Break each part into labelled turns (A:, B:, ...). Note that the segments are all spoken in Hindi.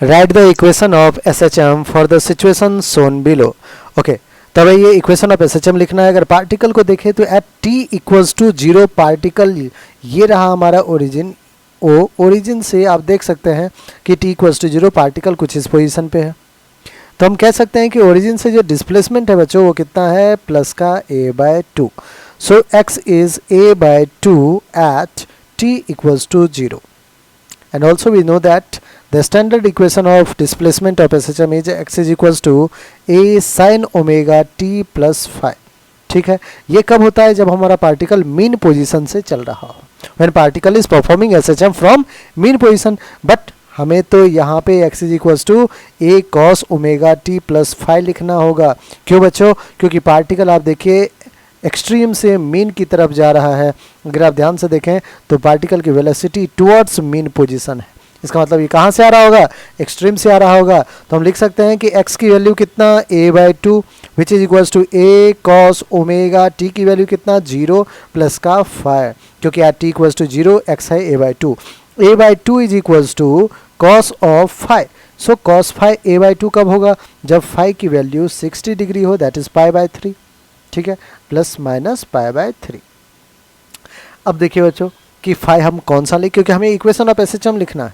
A: Write the equation of SHM for the situation shown below. Okay, तब ये इक्वेशन ऑफ SHM लिखना है. अगर पार्टिकल को देखें तो at t equals to 0 particle, ये रहा हमारा ओरिजिन ओ. ओरिजिन से आप देख सकते हैं कि t इक्वल्स टू 0 पार्टिकल कुछ इस पोजीशन पे है. तो हम कह सकते हैं कि ओरिजिन से जो डिस्प्लेसमेंट है बच्चों वो कितना है, प्लस का a/2. So x is a/2 at t equals to 0. And also we know that the standard equation of displacement of SHM is x is equals to a sin omega t plus phi. ठीक है, ये कब होता है, जब हमारा पार्टिकल मीन पोजीशन से चल रहा हो, when particle is performing SHM from mean position. But हमें तो यहाँ पे x is equals to a cos omega t plus phi लिखना होगा. क्यों बच्चों, क्योंकि पार्टिकल आप देखिए एक्सट्रीम से मीन की तरफ जा रहा है. अगर आप ध्यान से देखें तो पार्टिकल की वेलोसिटी टुवर्ड्स मीन पोजीशन है. इसका मतलब ये कहाँ से आ रहा होगा, एक्सट्रीम से आ रहा होगा. तो हम लिख सकते हैं कि x की वैल्यू कितना, a/2 which is equals to a cos omega t की वैल्यू कितना, 0 प्लस का phi, क्योंकि at t equals to 0 x है a/2. a/2 is equals to cos of phi. So cos phi a/2 कब होगा, जब phi की वैल्यू 60 डिग्री हो, दैट इज π/3. ठीक है, प्लस माइनस π/3. अब देखिए बच्चों कि फाई हम कौन सा ले, क्योंकि हमें इक्वेशन ऑफ SHM लिखना है.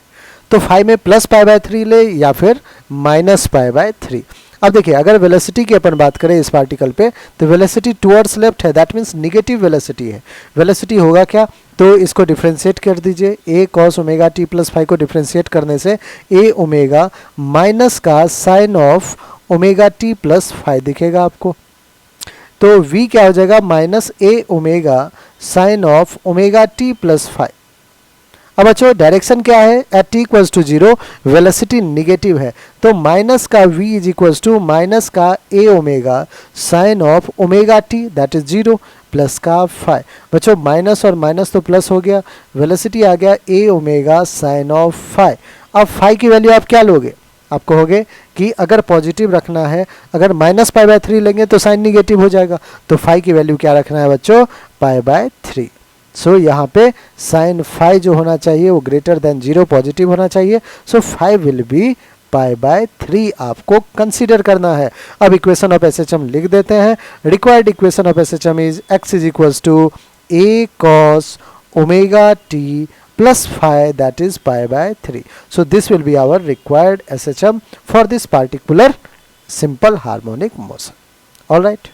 A: तो फाई में प्लस π/3 ले या फिर माइनस π/3. अब देखिए अगर वेलोसिटी की अपन बात करें इस पार्टिकल पे, तो वेलोसिटी टुवर्ड्स लेफ्ट है, दैट मीन्स निगेटिव वेलोसिटी है. वेलोसिटी होगा क्या, तो इसको डिफ्रेंशिएट कर दीजिए. a cos omega t plus phi को डिफ्रेंशिएट करने से a ओमेगा माइनस का sine of omega t plus phi दिखेगा आपको. तो v क्या हो जाएगा, minus a omega sine of omega t plus phi. अब बच्चों डायरेक्शन क्या है, at t equals to 0 velocity negative है, तो माइनस का v is equals to minus का a omega sine of omega t that is 0 plus का फाई. बच्चों माइनस और माइनस तो प्लस हो गया, वेलोसिटी आ गया a omega sine of phi. अब फाई की वैल्यू आप क्या लोगे, आप कहोगे कि अगर पॉजिटिव रखना है, अगर माइनस π/3 लेंगे तो साइन निगेटिव हो जाएगा, तो फाई की वैल्यू क्या रखना है बच्चों, π/3. सो यहाँ पे साइन फाई जो होना चाहिए वो ग्रेटर देन 0 पॉजिटिव होना चाहिए. सो फाई विल बी π/3 आपको कंसीडर करना है. अब इक्वेशन ऑफ SHM लिख देते हैं. Required equation of SHM is x is equals to a cos omega t plus phi, that is π/3. So this will be our required SHM for this particular simple harmonic motion. All right.